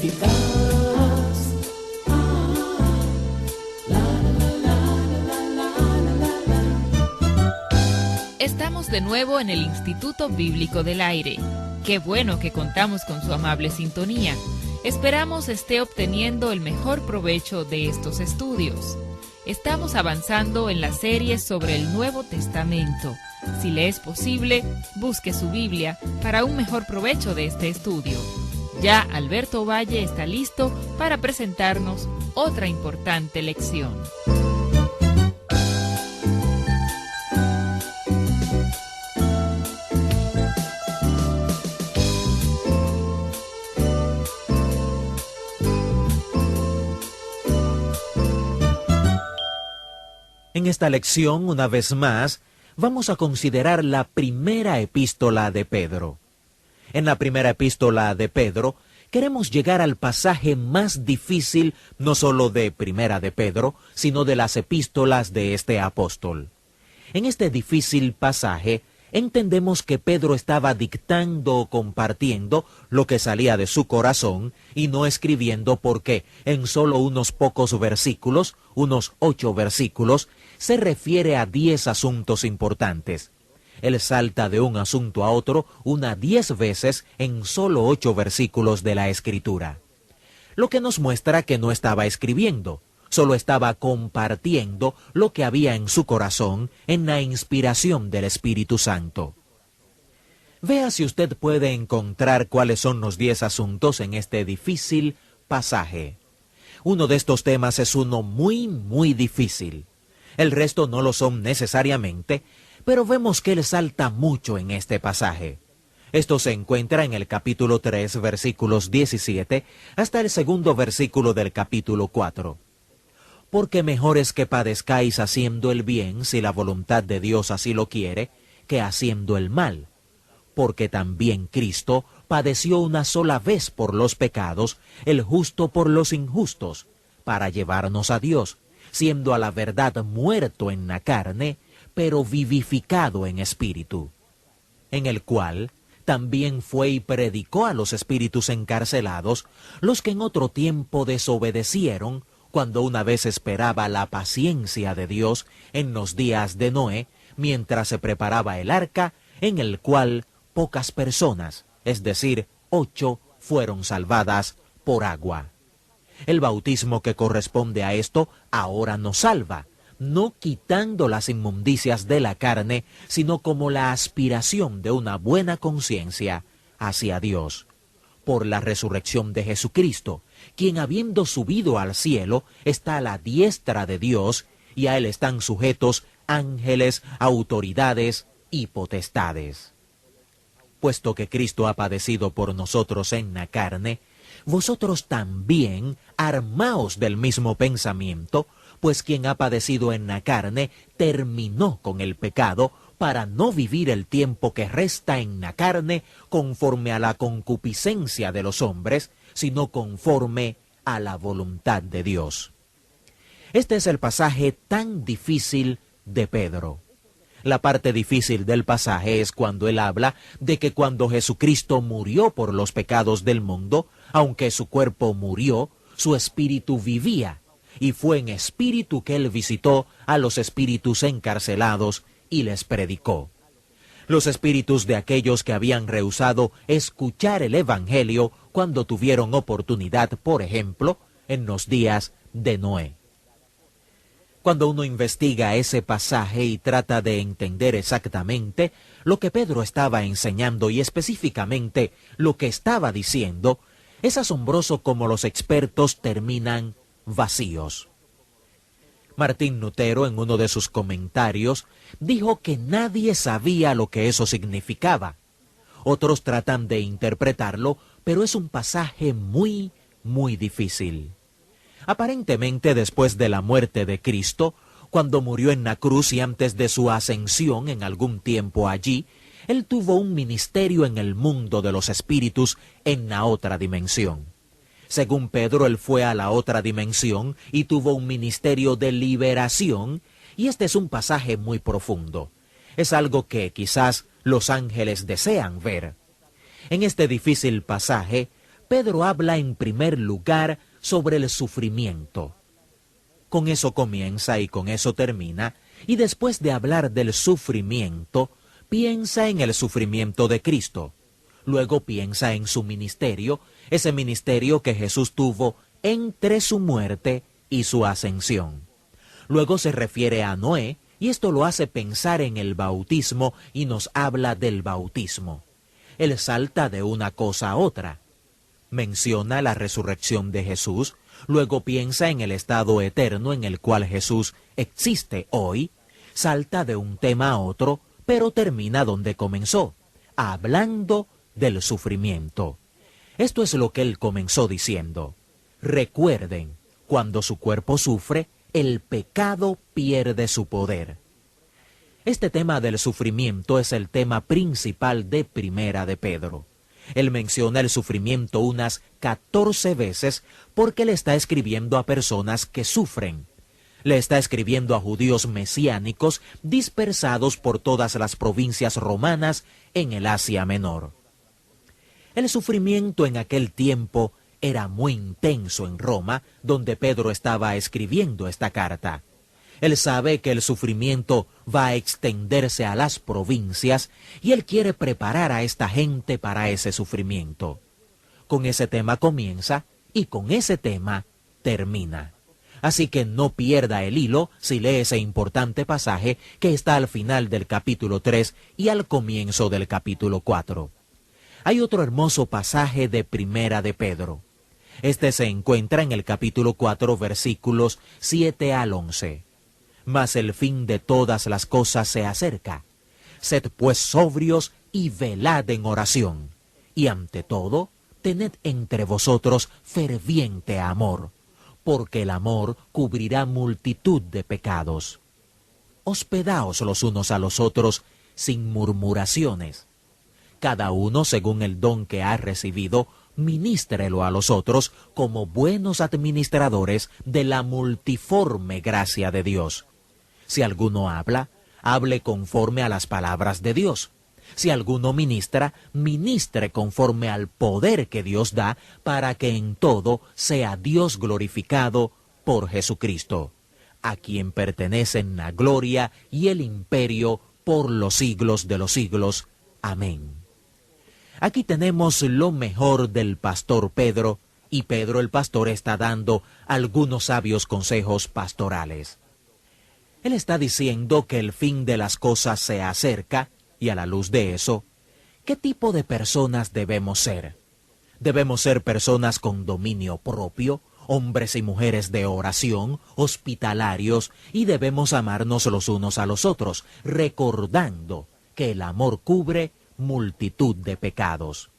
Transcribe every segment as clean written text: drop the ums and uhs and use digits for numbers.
eficaz. Estamos de nuevo en el Instituto Bíblico del Aire. Qué bueno que contamos con su amable sintonía. Esperamos esté obteniendo el mejor provecho de estos estudios. Estamos avanzando en la serie sobre el Nuevo Testamento. Si le es posible, busque su Biblia para un mejor provecho de este estudio. Ya Alberto Valle está listo para presentarnos otra importante lección. En esta lección, una vez más, vamos a considerar la primera epístola de Pedro. En la primera epístola de Pedro, queremos llegar al pasaje más difícil, no solo de Primera de Pedro, sino de las epístolas de este apóstol. En este difícil pasaje, entendemos que Pedro estaba dictando o compartiendo lo que salía de su corazón y no escribiendo porque en solo unos pocos versículos, unos 8 versículos, se refiere a 10 asuntos importantes. Él salta de un asunto a otro 10 veces en solo 8 versículos de la Escritura. Lo que nos muestra que no estaba escribiendo, solo estaba compartiendo lo que había en su corazón en la inspiración del Espíritu Santo. Vea si usted puede encontrar cuáles son los 10 asuntos en este difícil pasaje. Uno de estos temas es uno muy difícil. El resto no lo son necesariamente, pero vemos que él salta mucho en este pasaje. Esto se encuentra en el capítulo 3, versículos 17, hasta el segundo versículo del capítulo 4. Porque mejor es que padezcáis haciendo el bien, si la voluntad de Dios así lo quiere, que haciendo el mal. Porque también Cristo padeció una sola vez por los pecados, el justo por los injustos, para llevarnos a Dios, siendo a la verdad muerto en la carne, pero vivificado en espíritu, en el cual también fue y predicó a los espíritus encarcelados, los que en otro tiempo desobedecieron, cuando una vez esperaba la paciencia de Dios en los días de Noé, mientras se preparaba el arca, en el cual pocas personas, es decir, 8, fueron salvadas por agua. El bautismo que corresponde a esto ahora nos salva, no quitando las inmundicias de la carne, sino como la aspiración de una buena conciencia hacia Dios. Por la resurrección de Jesucristo, quien habiendo subido al cielo, está a la diestra de Dios, y a él están sujetos ángeles, autoridades y potestades. Puesto que Cristo ha padecido por nosotros en la carne, vosotros también armaos del mismo pensamiento, pues quien ha padecido en la carne terminó con el pecado, para no vivir el tiempo que resta en la carne conforme a la concupiscencia de los hombres, sino conforme a la voluntad de Dios. Este es el pasaje tan difícil de Pedro. La parte difícil del pasaje es cuando él habla de que cuando Jesucristo murió por los pecados del mundo, aunque su cuerpo murió, su espíritu vivía, y fue en espíritu que él visitó a los espíritus encarcelados y les predicó. Los espíritus de aquellos que habían rehusado escuchar el Evangelio cuando tuvieron oportunidad, por ejemplo, en los días de Noé. Cuando uno investiga ese pasaje y trata de entender exactamente lo que Pedro estaba enseñando y específicamente lo que estaba diciendo, es asombroso cómo los expertos terminan vacíos. Martín Lutero, en uno de sus comentarios, dijo que nadie sabía lo que eso significaba. Otros tratan de interpretarlo, pero es un pasaje muy difícil. Aparentemente, después de la muerte de Cristo, cuando murió en la cruz y antes de su ascensión en algún tiempo allí, él tuvo un ministerio en el mundo de los espíritus en la otra dimensión. Según Pedro, él fue a la otra dimensión y tuvo un ministerio de liberación, y este es un pasaje muy profundo. Es algo que quizás los ángeles desean ver. En este difícil pasaje, Pedro habla en primer lugar sobre el sufrimiento. Con eso comienza y con eso termina, y después de hablar del sufrimiento, piensa en el sufrimiento de Cristo. Luego piensa en su ministerio, ese ministerio que Jesús tuvo entre su muerte y su ascensión. Luego se refiere a Noé, y esto lo hace pensar en el bautismo y nos habla del bautismo. Él salta de una cosa a otra. Menciona la resurrección de Jesús, luego piensa en el estado eterno en el cual Jesús existe hoy, salta de un tema a otro, pero termina donde comenzó, hablando del sufrimiento. Esto es lo que él comenzó diciendo. Recuerden, cuando su cuerpo sufre, el pecado pierde su poder. Este tema del sufrimiento es el tema principal de Primera de Pedro. Él menciona el sufrimiento unas 14 veces porque le está escribiendo a personas que sufren. Le está escribiendo a judíos mesiánicos dispersados por todas las provincias romanas en el Asia Menor. El sufrimiento en aquel tiempo era muy intenso en Roma, donde Pedro estaba escribiendo esta carta. Él sabe que el sufrimiento va a extenderse a las provincias y él quiere preparar a esta gente para ese sufrimiento. Con ese tema comienza y con ese tema termina. Así que no pierda el hilo si lee ese importante pasaje que está al final del capítulo 3 y al comienzo del capítulo 4. Hay otro hermoso pasaje de Primera de Pedro. Este se encuentra en el capítulo 4, versículos 7 al 11. Mas el fin de todas las cosas se acerca. Sed pues sobrios y velad en oración. Y ante todo, tened entre vosotros ferviente amor, porque el amor cubrirá multitud de pecados. Hospedaos los unos a los otros sin murmuraciones. Cada uno según el don que ha recibido, ministrelo a los otros como buenos administradores de la multiforme gracia de Dios. Si alguno habla, hable conforme a las palabras de Dios. Si alguno ministra, ministre conforme al poder que Dios da, para que en todo sea Dios glorificado por Jesucristo, a quien pertenecen la gloria y el imperio por los siglos de los siglos. Amén. Aquí tenemos lo mejor del pastor Pedro, y Pedro el pastor está dando algunos sabios consejos pastorales. Él está diciendo que el fin de las cosas se acerca, y a la luz de eso, ¿qué tipo de personas debemos ser? Debemos ser personas con dominio propio, hombres y mujeres de oración, hospitalarios, y debemos amarnos los unos a los otros, recordando que el amor cubre multitud de pecados.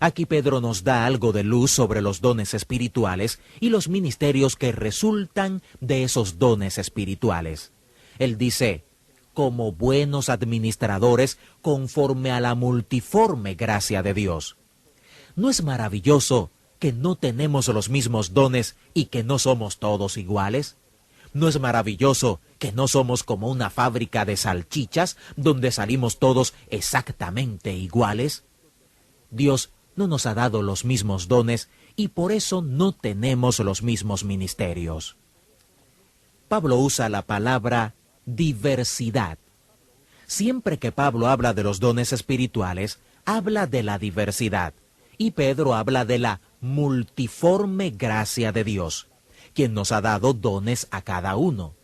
Aquí Pedro nos da algo de luz sobre los dones espirituales y los ministerios que resultan de esos dones espirituales. Él dice, como buenos administradores conforme a la multiforme gracia de Dios. ¿No es maravilloso que no tenemos los mismos dones y que no somos todos iguales? ¿No es maravilloso que no somos como una fábrica de salchichas donde salimos todos exactamente iguales? Dios no nos ha dado los mismos dones y por eso no tenemos los mismos ministerios. Pablo usa la palabra diversidad. Siempre que Pablo habla de los dones espirituales, habla de la diversidad, y Pedro habla de la multiforme gracia de Dios, quien nos ha dado dones a cada uno.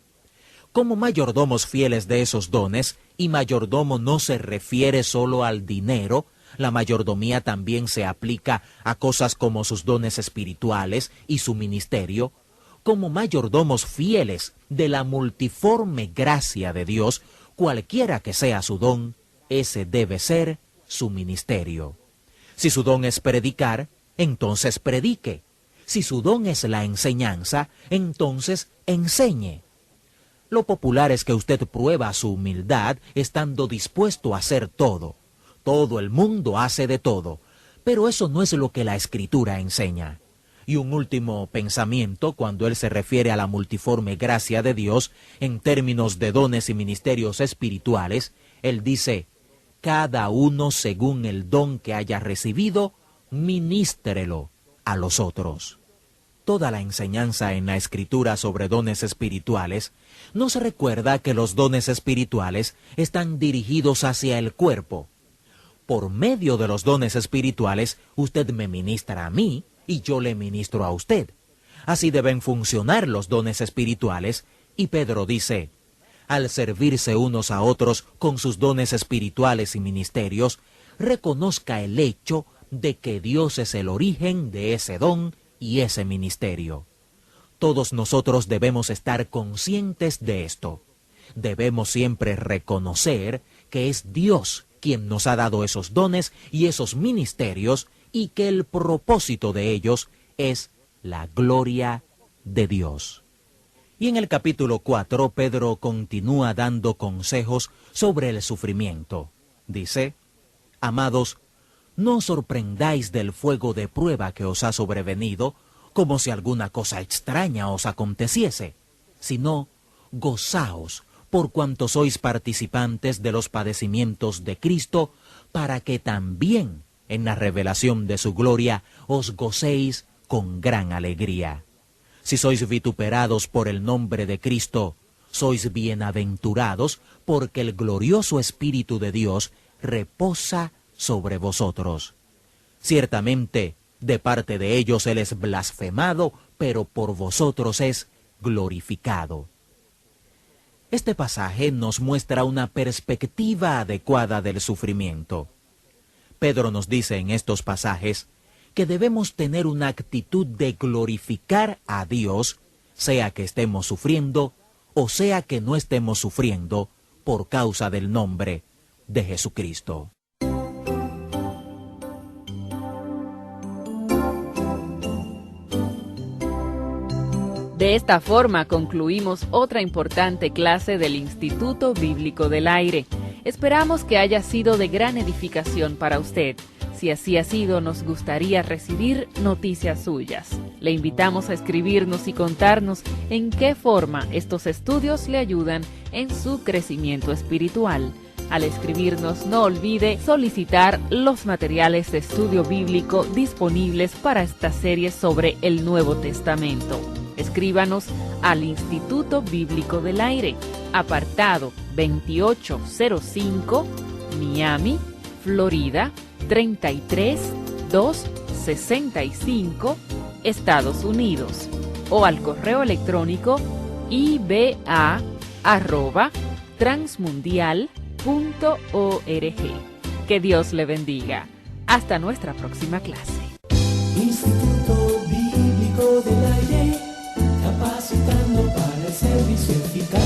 Como mayordomos fieles de esos dones, y mayordomo no se refiere solo al dinero, la mayordomía también se aplica a cosas como sus dones espirituales y su ministerio. Como mayordomos fieles de la multiforme gracia de Dios, cualquiera que sea su don, ese debe ser su ministerio. Si su don es predicar, entonces predique. Si su don es la enseñanza, entonces enseñe. Lo popular es que usted prueba su humildad estando dispuesto a hacer todo. Todo el mundo hace de todo, pero eso no es lo que la Escritura enseña. Y un último pensamiento cuando él se refiere a la multiforme gracia de Dios en términos de dones y ministerios espirituales, él dice, cada uno según el don que haya recibido, ministrelo a los otros. Toda la enseñanza en la Escritura sobre dones espirituales nos recuerda que los dones espirituales están dirigidos hacia el cuerpo. Por medio de los dones espirituales, usted me ministra a mí y yo le ministro a usted. Así deben funcionar los dones espirituales, y Pedro dice, al servirse unos a otros con sus dones espirituales y ministerios, reconozca el hecho de que Dios es el origen de ese don y ese ministerio. Todos nosotros debemos estar conscientes de esto. Debemos siempre reconocer que es Dios quien nos ha dado esos dones y esos ministerios, y que el propósito de ellos es la gloria de Dios. Y en el capítulo 4, Pedro continúa dando consejos sobre el sufrimiento. Dice, amados, no os sorprendáis del fuego de prueba que os ha sobrevenido, como si alguna cosa extraña os aconteciese, sino gozaos por cuanto sois participantes de los padecimientos de Cristo, para que también en la revelación de su gloria os gocéis con gran alegría. Si sois vituperados por el nombre de Cristo, sois bienaventurados, porque el glorioso Espíritu de Dios reposa sobre vosotros. Ciertamente, de parte de ellos Él es blasfemado, pero por vosotros es glorificado. Este pasaje nos muestra una perspectiva adecuada del sufrimiento. Pedro nos dice en estos pasajes que debemos tener una actitud de glorificar a Dios, sea que estemos sufriendo o sea que no estemos sufriendo, por causa del nombre de Jesucristo. De esta forma concluimos otra importante clase del Instituto Bíblico del Aire. Esperamos que haya sido de gran edificación para usted. Si así ha sido, nos gustaría recibir noticias suyas. Le invitamos a escribirnos y contarnos en qué forma estos estudios le ayudan en su crecimiento espiritual. Al escribirnos, no olvide solicitar los materiales de estudio bíblico disponibles para esta serie sobre el Nuevo Testamento. Escríbanos al Instituto Bíblico del Aire, apartado 2805, Miami, Florida, 33265, Estados Unidos, o al correo electrónico iba@transmundial.org. Que Dios le bendiga. Hasta nuestra próxima clase. Instituto Bíblico del Aire, capacitando para el servicio eficaz.